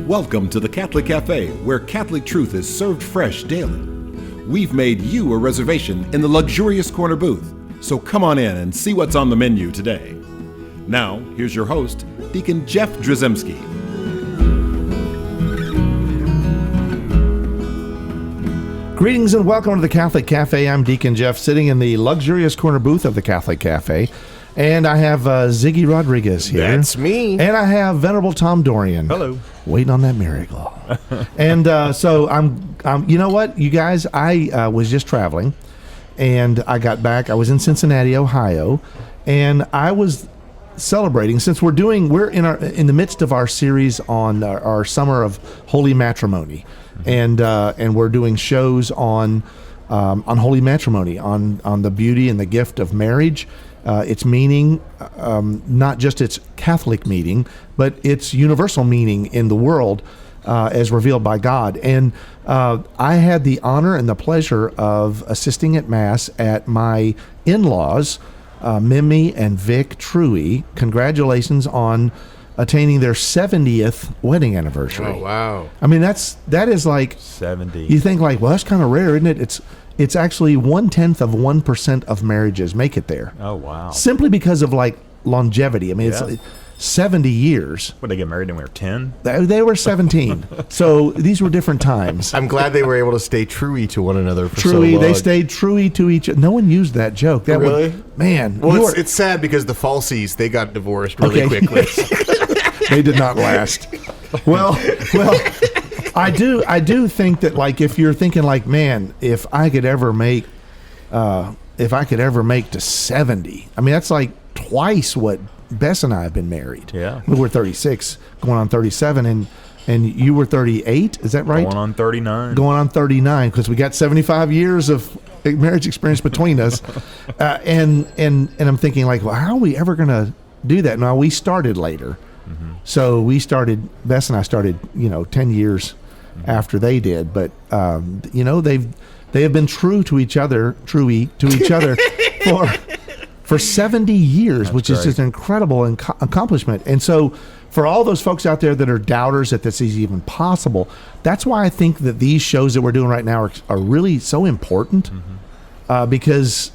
Welcome to the Catholic Cafe, where Catholic truth is served fresh daily. We've made you a reservation in the luxurious corner booth, so come on in and see what's on the menu today. Now, here's your host, Deacon Jeff Drzymski. Greetings and welcome to the Catholic Cafe. I'm Deacon Jeff, sitting in the luxurious corner booth of the Catholic Cafe. And I have Ziggy Rodriguez here. That's me. And I have Venerable Tom Dorian. Hello. Waiting on that miracle. And so I'm, you know what, you guys, I was just traveling and I got back. I was in Cincinnati, Ohio, and I was celebrating, since we're in the midst of our series on our summer of Holy Matrimony. And we're doing shows on Holy Matrimony, on the beauty and the gift of marriage, its meaning, not just its Catholic meaning, but its universal meaning in the world as revealed by God. And I had the honor and the pleasure of assisting at Mass at my in-laws, Mimi and Vic Truey. Congratulations on attaining their 70th wedding anniversary. Oh, wow. I mean, that is like 70. You think like, well, that's kind of rare, isn't it? It's actually 0.1% of marriages make it there. Oh, wow. Simply because of like longevity. I mean, Yeah. it's 70 years. What, they get married when we were 10? They were 17. So these were different times. I'm glad they were able to stay true to one another for so Truey, long. they stayed truey to each other. No one used that joke. That Really? Man. Well, it's sad because the Falsies, they got divorced really quickly. They did not last. Well, I do think that, like, if you're thinking like, man, if I could ever make to 70, I mean, that's like twice what Bess and I have been married. Yeah. We were 36, going on 37, and you were 38. Is that right? Going on 39. Going on 39, because we got 75 years of marriage experience between us. And I'm thinking, like, well, how are we ever going to do that? Now, we started later. Mm-hmm. So Bess and I started, 10 years after they did. But, they have been true to each other for 70 years, which is just an incredible accomplishment. And so for all those folks out there that are doubters that this is even possible, that's why I think that these shows that we're doing right now are really so important, because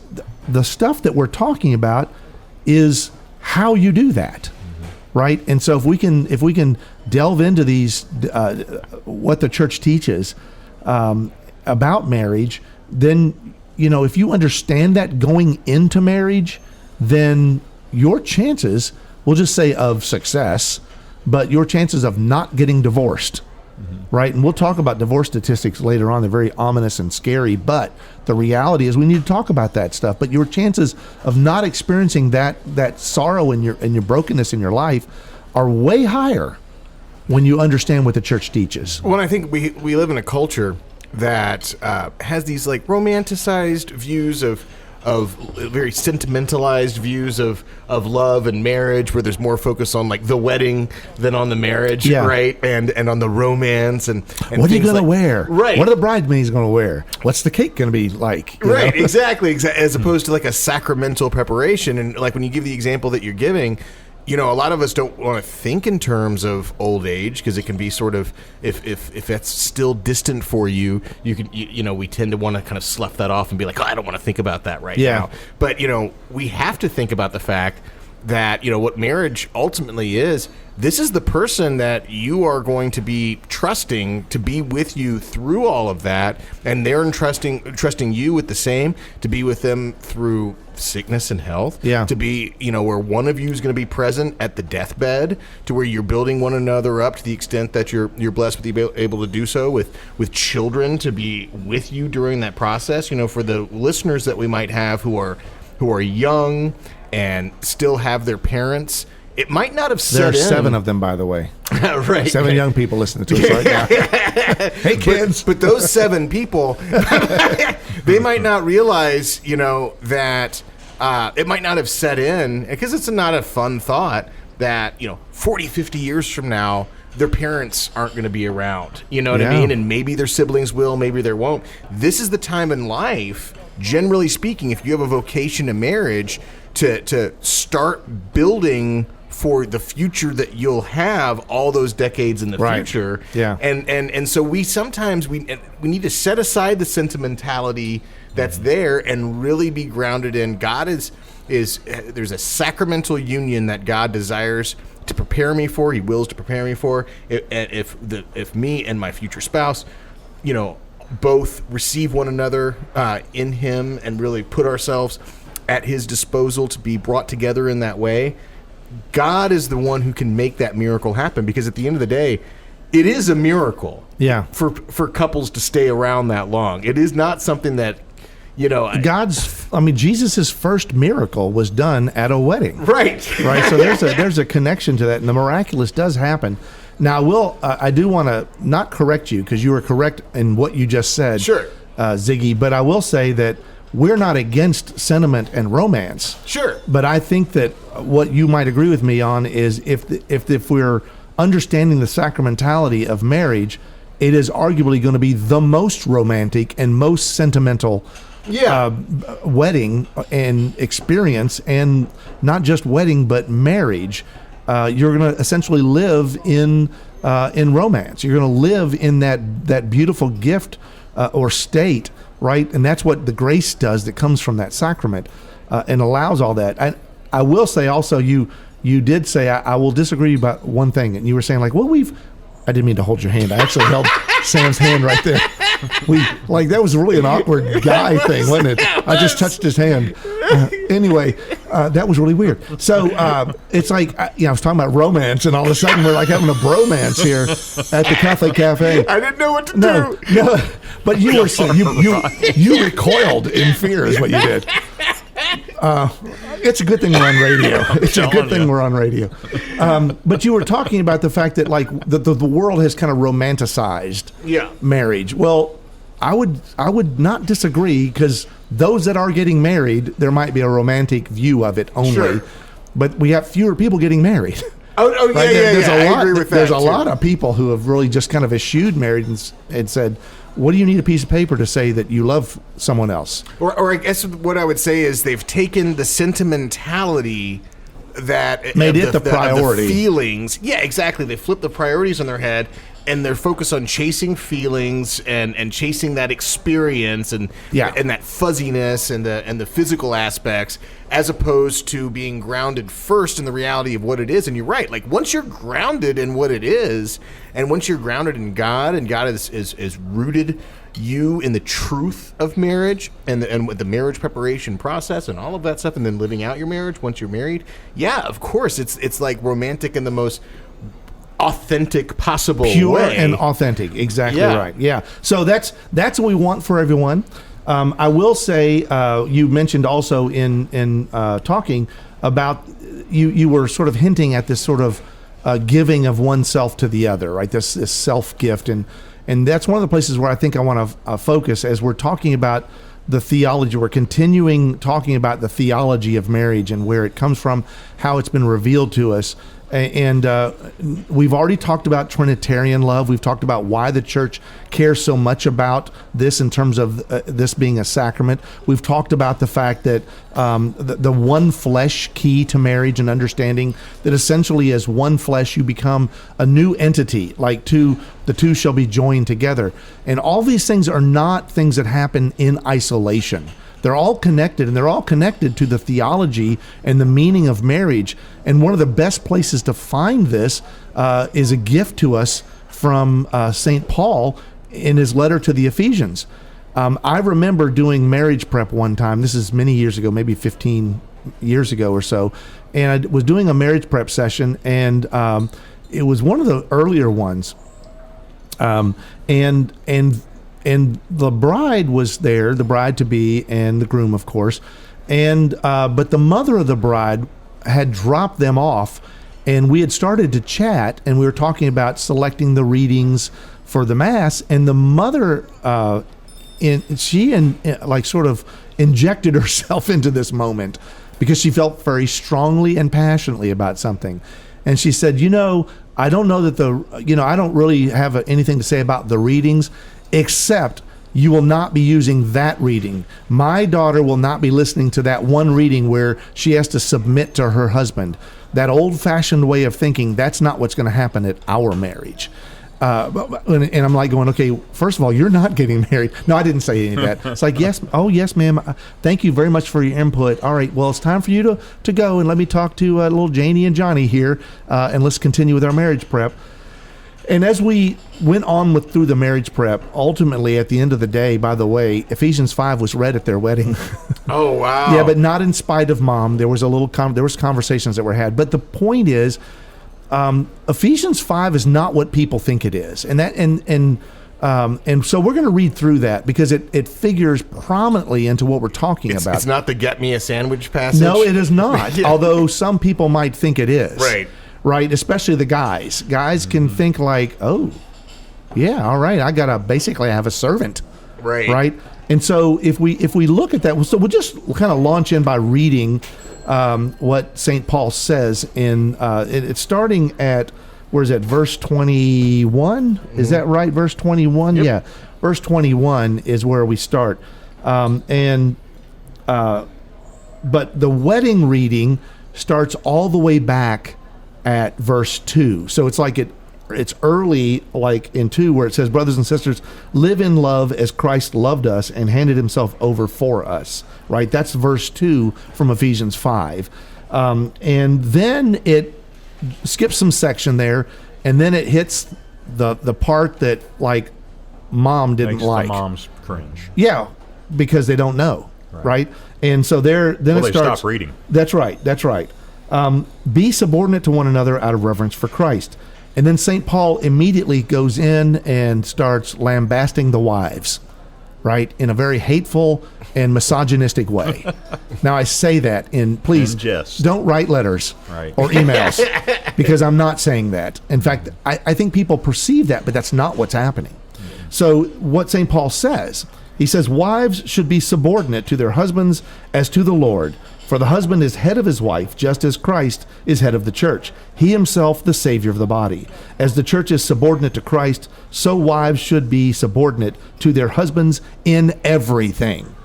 the stuff that we're talking about is how you do that. Right. And so if we can delve into these, what the church teaches about marriage, then, if you understand that going into marriage, then your chances, we'll just say of success, but your chances of not getting divorced. Right. And we'll talk about divorce statistics later on. They're very ominous and scary, but the reality is we need to talk about that stuff. But your chances of not experiencing that sorrow and your brokenness in your life are way higher when you understand what the church teaches. Well, I think we live in a culture that has these like romanticized views of very sentimentalized views of love and marriage, where there's more focus on like the wedding than on the marriage, right? And on the romance and what are you going to wear? Right. What are the bridesmaids going to wear? What's the cake going to be like? Right, exactly. As opposed to like a sacramental preparation. And like when you give the example that you're giving, a lot of us don't want to think in terms of old age, because it can be sort of, if that's still distant for you, you can, we tend to want to kind of slough that off and be like, oh, I don't want to think about that right now. But, we have to think about the fact that, what marriage ultimately is. This is the person that you are going to be trusting to be with you through all of that, and they're trusting you with the same, to be with them through sickness and health, to be, where one of you is going to be present at the deathbed, to where you're building one another up to the extent that you're blessed with being able to do so, with children to be with you during that process. For the listeners that we might have who are young and still have their parents, it might not have set in. There are 7 of them, by the way. Right. 7 young people listening to us right now. Hey, kids. But those 7 people, they might not realize, that it might not have set in, because it's not a fun thought that, 40, 50 years from now, their parents aren't going to be around. You know what I mean? And maybe their siblings will, maybe they won't. This is the time in life, generally speaking, if you have a vocation to marriage, to start building for the future that you'll have all those decades in the future. Yeah. And so we sometimes we need to set aside the sentimentality that's there and really be grounded in God is there's a sacramental union that God desires to prepare me for. He wills to prepare me for. If me and my future spouse, both receive one another in Him and really put ourselves at His disposal to be brought together in that way, God is the one who can make that miracle happen. Because at the end of the day, it is a miracle. Yeah. For couples to stay around that long. It is not something that Jesus' first miracle was done at a wedding. Right. So there's a connection to that, and the miraculous does happen. Now, I do want to not correct you, because you were correct in what you just said, sure, Ziggy, but I will say that we're not against sentiment and romance. Sure. But I think that what you might agree with me on is if we're understanding the sacramentality of marriage, it is arguably going to be the most romantic and most sentimental wedding and experience, and not just wedding but marriage. You're going to essentially live in romance. You're going to live in that beautiful gift or state, right? And that's what the grace does that comes from that sacrament and allows all that. I will say also, you did say, I will disagree about one thing, and you were saying I didn't mean to hold your hand. I actually held Sam's hand right there. That was really an awkward guy thing, wasn't it? I just touched his hand. Anyway, that was really weird. So it's like, I was talking about romance, and all of a sudden we're like having a bromance here at the Catholic Cafe. I didn't know what to do. No, but you were saying you recoiled in fear is what you did. It's a good thing we're on radio. It's a good thing we're on radio. But you were talking about the fact that the world has kind of romanticized marriage. Well, I would not disagree, because those that are getting married, there might be a romantic view of it only. Sure. But we have fewer people getting married. Oh, right? I agree with that. There's a lot of people who have really just kind of eschewed marriage and said, what do you need a piece of paper to say that you love someone else? Or I guess what I would say is they've taken the sentimentality that made it the priority. The feelings. Yeah, exactly. They flip the priorities on their head, and they're focused on chasing feelings and chasing that experience and that fuzziness and the physical aspects, as opposed to being grounded first in the reality of what it is. And you're right. Once you're grounded in what it is, and once you're grounded in God, and God is rooted you in the truth of marriage and with the marriage preparation process and all of that stuff, and then living out your marriage once you're married. Yeah, of course, it's like romantic in the most authentic possible pure way. And authentic. Exactly right. Yeah. So that's what we want for everyone. I will say, you mentioned also in talking about, you were sort of hinting at this sort of giving of oneself to the other, right? This self gift, and that's one of the places where I think I want to focus as we're talking about the theology. We're continuing talking about the theology of marriage and where it comes from, how it's been revealed to us. And we've already talked about Trinitarian love. We've talked about why the church cares so much about this in terms of this being a sacrament. We've talked about the fact that the one flesh key to marriage, and understanding that essentially as one flesh you become a new entity, the two shall be joined together. And all these things are not things that happen in isolation. They're all connected, and they're all connected to the theology and the meaning of marriage. And one of the best places to find this is a gift to us from St. Paul in his letter to the Ephesians. I remember doing marriage prep one time. This is many years ago, maybe 15 years ago or so. And I was doing a marriage prep session, and it was one of the earlier ones. And the bride was there, the bride to be, and the groom, of course. And but the mother of the bride had dropped them off, and we had started to chat, and we were talking about selecting the readings for the Mass. And the mother, sort of injected herself into this moment because she felt very strongly and passionately about something. And she said, I don't know that I don't really have anything to say about the readings, except you will not be using that reading. My daughter will not be listening to that one reading where she has to submit to her husband. that old-fashioned way of thinking, that's not what's going to happen at our marriage. And I'm like going, okay, first of all, you're not getting married. No, I didn't say any of that. It's like, yes, ma'am. Thank you very much for your input. All right, well, it's time for you to go, and let me talk to little Janie and Johnny here, and let's continue with our marriage prep. And as we went on through the marriage prep, ultimately, at the end of the day, by the way, Ephesians 5 was read at their wedding. Oh, wow. Yeah, but not in spite of Mom. There was there was conversations that were had. But the point is, Ephesians 5 is not what people think it is, and so we're going to read through that because it figures prominently into what we're talking about. It's not the get me a sandwich passage. No, it is not. Yeah. Although some people might think it is. Right. Especially the guys. Guys can think like, oh, yeah, all right. I have a servant. Right. And so if we look at that, so we'll just kind of launch in by reading what St. Paul says in it's starting at, where is it, verse 21? Mm-hmm. Is that right? Verse 21? Yep. Yeah. Verse 21 is where we start. But the wedding reading starts all the way back at verse 2. So it's like it's early, like in 2, where it says, brothers and sisters, live in love as Christ loved us and handed himself over for us. Right? That's verse 2 from Ephesians 5. And then it skips some section there, and then it hits the part that, like, Mom didn't Makes like. the moms cringe. Yeah, because they don't know. Right? And so then it starts. Stop reading. That's right. Be subordinate to one another out of reverence for Christ. And then St. Paul immediately goes in and starts lambasting the wives, right, in a very hateful and misogynistic way. Now, I say that please don't write letters or emails because I'm not saying that. In fact, I think people perceive that, but that's not what's happening. So what St. Paul says, he says, wives should be subordinate to their husbands as to the Lord. For the husband is head of his wife, just as Christ is head of the church, he himself the Savior of the body. As the church is subordinate to Christ, so wives should be subordinate to their husbands in everything.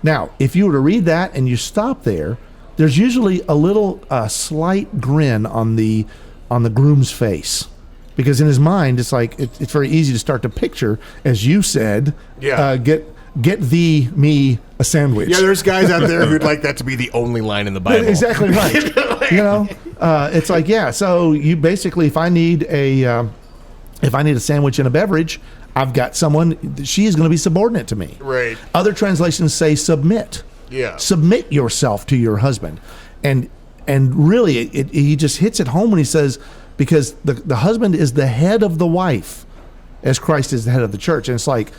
Now, if you were to read that and you stop there, there's usually a little slight grin on the groom's face. Because in his mind, it's like, it's very easy to start to picture, as you said, get me a sandwich. Yeah, there's guys out there who'd like that to be the only line in the Bible. Exactly right. It's like, yeah. So you basically, if I need a sandwich and a beverage, I've got someone. She is going to be subordinate to me. Right. Other translations say submit. Yeah. Submit yourself to your husband, and really, he just hits it home when he says, because the husband is the head of the wife, as Christ is the head of the church, and it's like,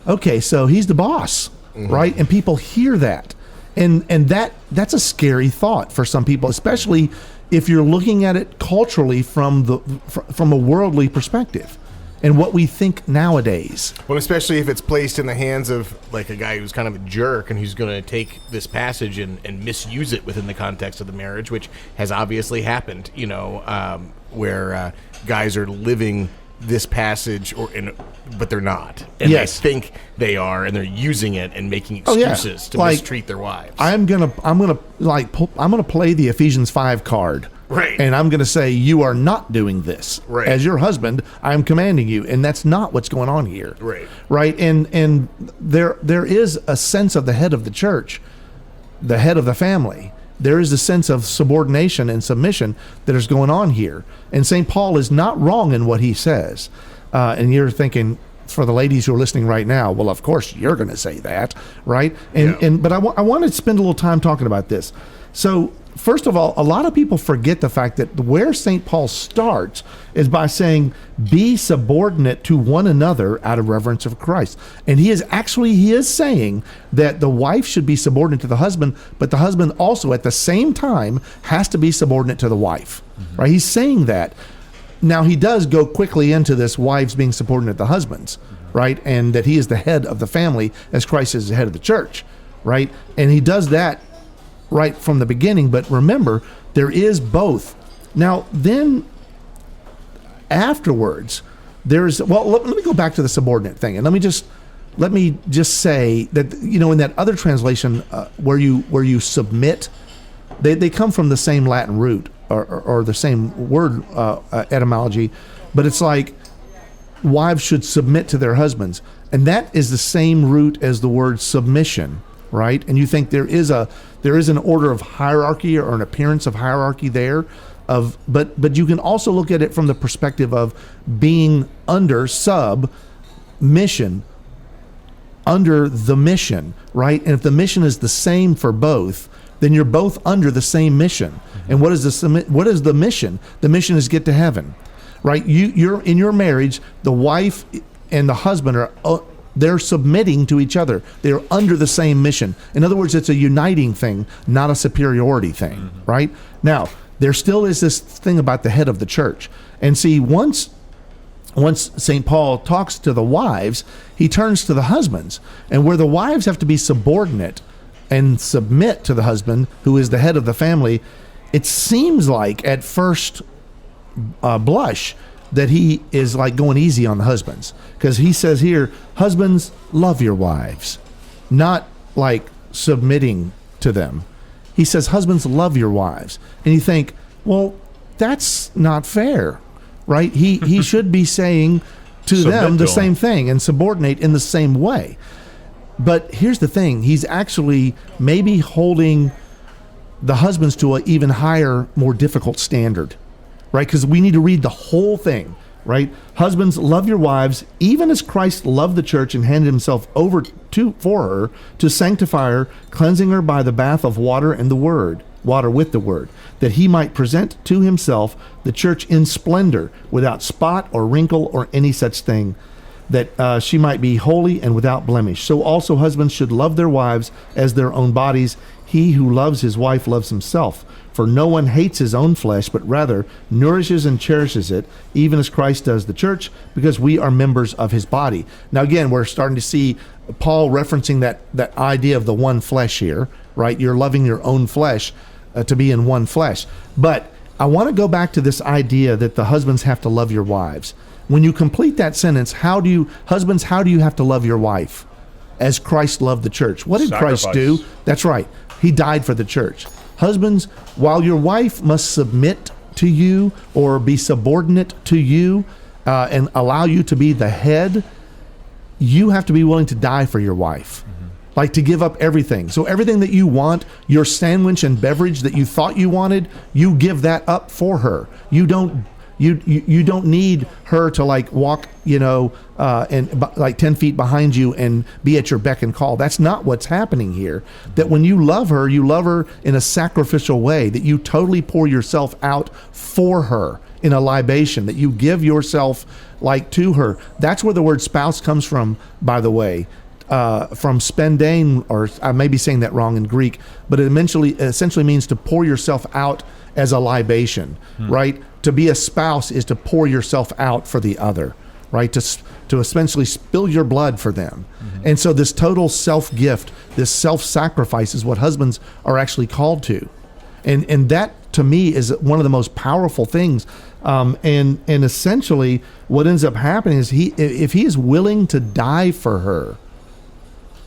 okay, so he's the boss, right? And people hear that. And that's a scary thought for some people, especially if you're looking at it culturally from a worldly perspective and what we think nowadays. Well, especially if it's placed in the hands of, like, a guy who's kind of a jerk and who's going to take this passage and misuse it within the context of the marriage, which has obviously happened, where guys are living this passage but they're not, and they think they are, and they're using it and making excuses to mistreat their wives. I'm gonna play the Ephesians 5 card, right? And I'm gonna say, you are not doing this, right? As your husband, I'm commanding you, and that's not what's going on here, right? And there is a sense of the head of the church, the head of the family. There is a sense of subordination and submission that is going on here. And St. Paul is not wrong in what he says. And you're thinking, for the ladies who are listening right now, well, of course you're going to say that, right? But I want to spend a little time talking about this. So, first of all, a lot of people forget the fact that where St. Paul starts is by saying, be subordinate to one another out of reverence of Christ. And he is saying that the wife should be subordinate to the husband, but the husband also at the same time has to be subordinate to the wife, right? He's saying that. Now, he does go quickly into this wives being subordinate to the husbands, right? And that he is the head of the family as Christ is the head of the church, right? And he does that right from the beginning, but remember, there is both. Now, then afterwards, let me go back to the subordinate thing, and let me just say that, in that other translation where you submit, they come from the same Latin root, or the same word etymology, but it's like wives should submit to their husbands, and that is the same root as the word submission, right? And you think there is an order of hierarchy or an appearance of hierarchy there, but you can also look at it from the perspective of being under mission under the mission, right? And if the mission is the same for both, then you're both under the same mission. Mm-hmm. And what is the mission? The mission is get to heaven, right? You're in your marriage, the wife and the husband they're submitting to each other. They're under the same mission. In other words, it's a uniting thing, not a superiority thing, mm-hmm. right? Now, there still is this thing about the head of the church. And see, once St. Paul talks to the wives, he turns to the husbands. And where the wives have to be subordinate and submit to the husband, who is the head of the family, it seems like at first blush that he is like going easy on the husbands. Because he says here, husbands, love your wives, not like submitting to them. He says, husbands, love your wives. And you think, well, that's not fair. Right? He should be saying to them the same thing and subordinate in the same way. But here's the thing. He's actually maybe holding the husbands to an even higher, more difficult standard, right? Because we need to read the whole thing, right? Husbands, love your wives, even as Christ loved the church and handed himself over for her to sanctify her, cleansing her by the bath of water with the word, that he might present to himself the church in splendor, without spot or wrinkle or any such thing, that she might be holy and without blemish. So also husbands should love their wives as their own bodies. He who loves his wife loves himself. For no one hates his own flesh, but rather nourishes and cherishes it, even as Christ does the church, because we are members of his body. Now again, we're starting to see Paul referencing that idea of the one flesh here, right? You're loving your own flesh to be in one flesh. But I want to go back to this idea that the husbands have to love your wives. When you complete that sentence, how do you have to love your wife as Christ loved the church? What did Christ do? That's right. He died for the church. Husbands, while your wife must submit to you or be subordinate to you and allow you to be the head, you have to be willing to die for your wife. Like to give up everything. So everything that you want, your sandwich and beverage that you thought you wanted, you give that up for her. You don't need her to like walk, and like 10 feet behind you and be at your beck and call. That's not what's happening here. That when you love her in a sacrificial way, that you totally pour yourself out for her in a libation, that you give yourself like to her. That's where the word spouse comes from, by the way. From spendein, or I may be saying that wrong in Greek, but it essentially means to pour yourself out as a libation, right? To be a spouse is to pour yourself out for the other, right? To essentially spill your blood for them. Mm-hmm. And so this total self-gift, this self-sacrifice is what husbands are actually called to. And that, to me, is one of the most powerful things. And essentially what ends up happening is if he is willing to die for her,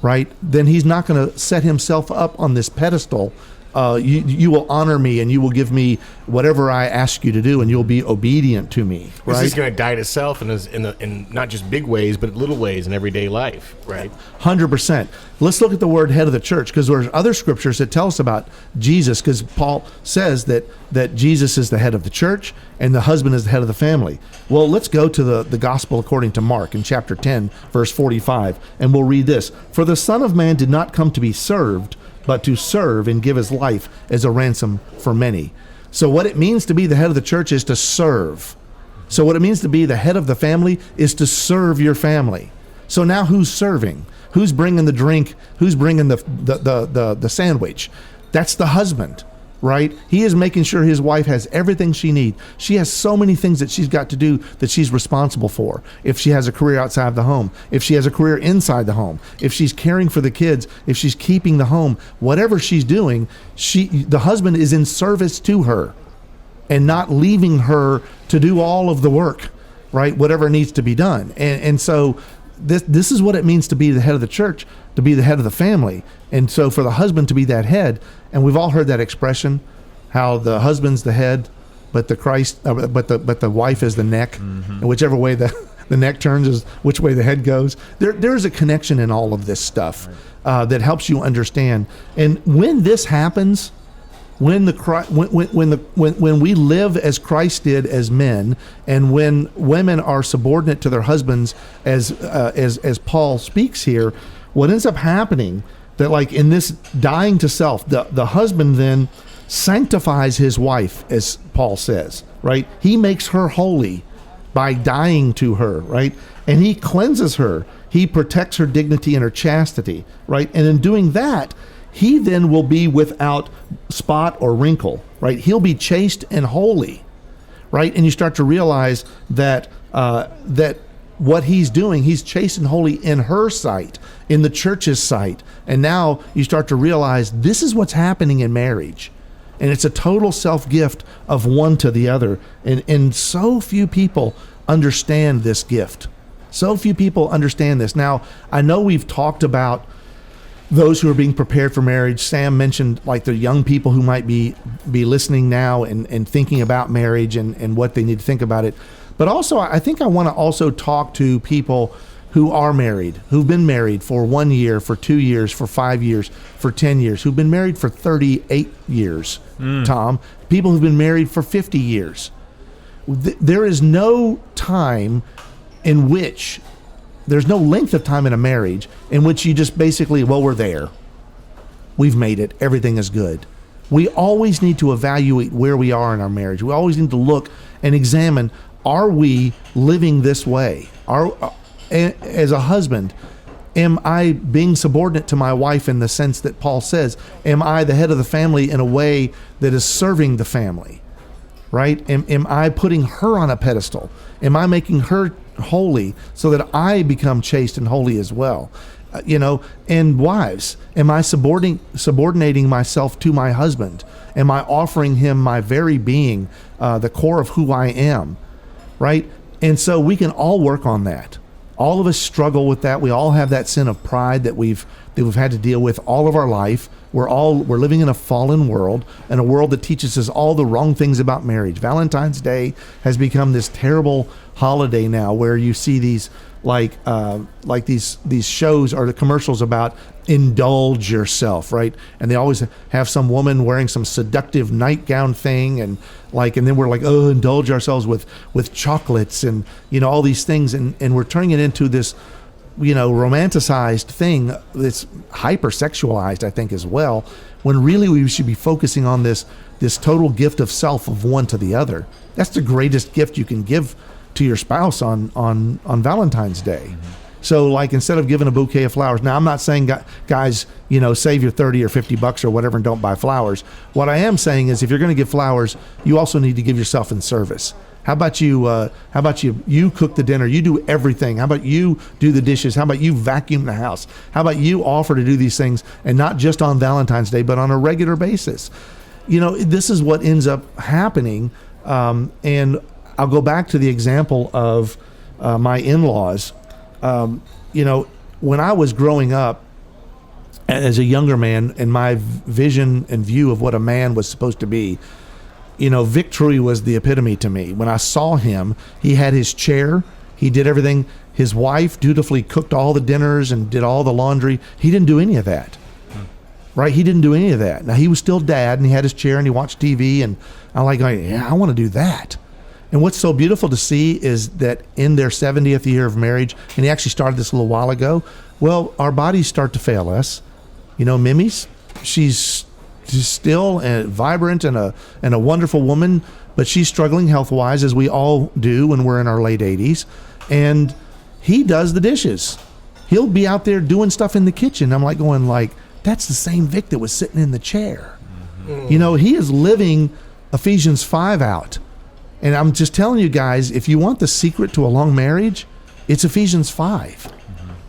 right, then he's not going to set himself up on this pedestal. You will honor me and you will give me whatever I ask you to do and you'll be obedient to me. Right? He's going to die to self in not just big ways, but little ways in everyday life, right? 100%. Let's look at the word head of the church, because there's other scriptures that tell us about Jesus, because Paul says that Jesus is the head of the church and the husband is the head of the family. Well, let's go to the gospel according to Mark in chapter 10, verse 45, and we'll read this. For the Son of Man did not come to be served, but to serve and give his life as a ransom for many. So what it means to be the head of the church is to serve. So what it means to be the head of the family is to serve your family. So now who's serving? Who's bringing the drink? Who's bringing the sandwich? That's the husband, right? He is making sure his wife has everything she needs. She has so many things that she's got to do that she's responsible for. If she has a career outside of the home, if she has a career inside the home, if she's caring for the kids, if she's keeping the home, whatever she's doing, the husband is in service to her and not leaving her to do all of the work, right? Whatever needs to be done. And so this is what it means to be the head of the church, to be the head of the family. And so for the husband to be that head, and we've all heard that expression, how the husband's the head, but the wife is the neck, and whichever way the neck turns is which way the head goes. There's a connection in all of this stuff that helps you understand. And when this happens, when we live as Christ did as men, and when women are subordinate to their husbands, as Paul speaks here, what ends up happening that, like in this dying to self, the husband then sanctifies his wife, as Paul says, right? He makes her holy by dying to her, right? And he cleanses her. He protects her dignity and her chastity, right? And in doing that, he then will be without spot or wrinkle, right? He'll be chaste and holy, right? And you start to realize that what he's doing, he's chaste and holy in her sight, in the church's sight. And now you start to realize this is what's happening in marriage. And it's a total self-gift of one to the other. And so few people understand this gift. So few people understand this. Now, I know we've talked about those who are being prepared for marriage. Sam mentioned like the young people who might be listening now and thinking about marriage and what they need to think about it. But also, I think I want to also talk to people who are married, who've been married for 1 year, for 2 years, for 5 years, for 10 years, who've been married for 38 years, Tom, people who've been married for 50 years. There is no time in which, there's no length of time in a marriage in which you just basically, well, we're there. We've made it. Everything is good. We always need to evaluate where we are in our marriage. We always need to look and examine, are we living this way? As a husband, am I being subordinate to my wife in the sense that Paul says? Am I the head of the family in a way that is serving the family? Right? Am I putting her on a pedestal? Am I making her holy so that I become chaste and holy as well? And wives, am I subordinating myself to my husband? Am I offering him my very being, the core of who I am? Right? And so we can all work on that. All of us struggle with that. We all have that sin of pride that we've had to deal with all of our life. We're living in a fallen world, and a world that teaches us all the wrong things about marriage. Valentine's Day has become this terrible holiday now, where you see these these shows or the commercials about indulge yourself, right? And they always have some woman wearing some seductive nightgown thing, and then we're like, oh, indulge ourselves with chocolates and all these things, and we're turning it into this romanticized thing that's hypersexualized, I think, as well, when really we should be focusing on this total gift of self of one to the other. That's the greatest gift you can give to your spouse on Valentine's Day. Mm-hmm. So instead of giving a bouquet of flowers, now I'm not saying guys, save your 30 or 50 bucks or whatever and don't buy flowers. What I am saying is, if you're going to give flowers, you also need to give yourself in service. How about you cook the dinner, you do everything. How about you do the dishes? How about you vacuum the house? How about you offer to do these things, and not just on Valentine's Day, but on a regular basis? This is what ends up happening. And I'll go back to the example of my in-laws. When I was growing up as a younger man, and my vision and view of what a man was supposed to be, Victory was the epitome to me. When I saw him, he had his chair, he did everything. His wife dutifully cooked all the dinners and did all the laundry. He didn't do any of that. Right? He didn't do any of that. Now, he was still dad, and he had his chair, and he watched TV, and I'm like, yeah, I want to do that. And what's so beautiful to see is that in their 70th year of marriage, and he actually started this a little while ago, well, our bodies start to fail us. Mimi's, she's still vibrant and a wonderful woman, but she's struggling health-wise, as we all do when we're in our late 80s. And he does the dishes. He'll be out there doing stuff in the kitchen. I'm going, that's the same Vic that was sitting in the chair. Mm-hmm. He is living Ephesians 5 out. And I'm just telling you guys, if you want the secret to a long marriage, it's Ephesians 5.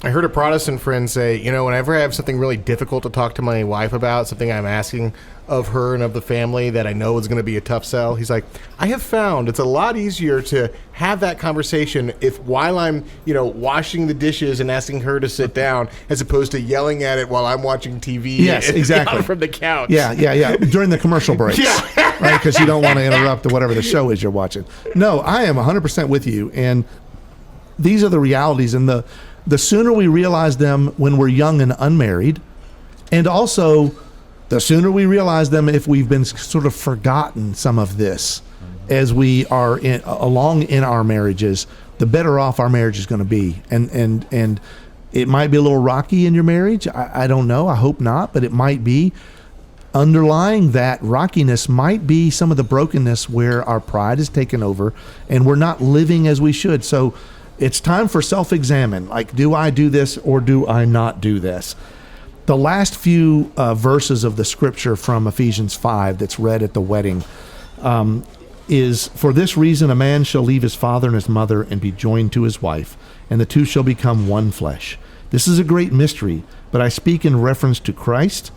I heard a Protestant friend say, whenever I have something really difficult to talk to my wife about, something I'm asking of her and of the family that I know is going to be a tough sell, he's like, I have found it's a lot easier to have that conversation while I'm, washing the dishes and asking her to sit down, as opposed to yelling at it while I'm watching TV. Yes, exactly. From the couch. Yeah. During the commercial breaks. Yeah. right? Because you don't want to interrupt whatever the show is you're watching. No, I am 100% with you. And these are the realities. And the sooner we realize them when we're young and unmarried, and also the sooner we realize them if we've been sort of forgotten some of this as we are along in our marriages, the better off our marriage is going to be. And it might be a little rocky in your marriage. I don't know. I hope not, but it might be. Underlying that rockiness might be some of the brokenness where our pride is taken over and we're not living as we should. So it's time for self-examine. Like, do I do this or do I not do this? The last few verses of the scripture from Ephesians 5 that's read at the wedding is, for this reason a man shall leave his father and his mother and be joined to his wife, and the two shall become one flesh. This is a great mystery, but I speak in reference to Christ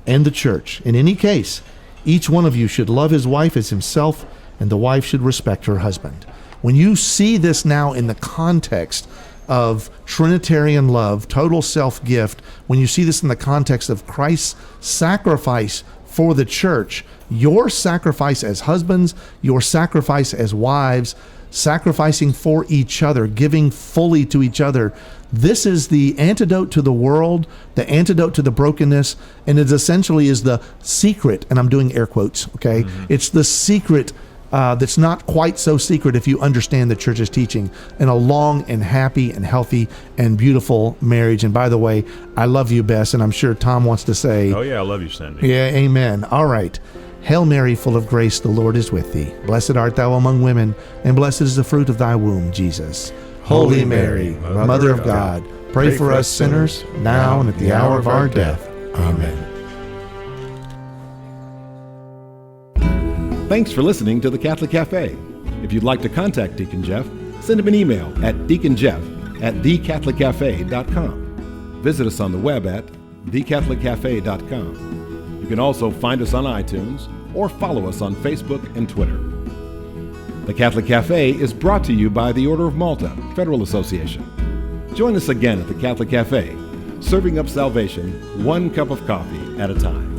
and the church. In any case, each one of you should love his wife as himself, and the wife should respect her husband. When you see this now in the context of Trinitarian love, total self-gift, when you see this in the context of Christ's sacrifice for the church, your sacrifice as husbands, your sacrifice as wives, sacrificing for each other, giving fully to each other, this is the antidote to the world, the antidote to the brokenness, and it essentially is the secret, and I'm doing air quotes, okay? Mm-hmm. It's the secret that's not quite so secret if you understand the church's teaching in a long and happy and healthy and beautiful marriage. And by the way, I love you, Bess, and I'm sure Tom wants to say... Oh, yeah, I love you, Cindy. Yeah, amen. All right. Hail Mary, full of grace, the Lord is with thee. Blessed art thou among women, and blessed is the fruit of thy womb, Jesus. Holy Mary, Mother of God, pray for us sinners, now and at the hour of our death. Amen. Thanks for listening to the Catholic Cafe. If you'd like to contact Deacon Jeff, send him an email at deaconjeff@thecatholiccafe.com. Visit us on the web at thecatholiccafe.com. You can also find us on iTunes or follow us on Facebook and Twitter. The Catholic Cafe is brought to you by the Order of Malta Federal Association. Join us again at the Catholic Cafe, serving up salvation one cup of coffee at a time.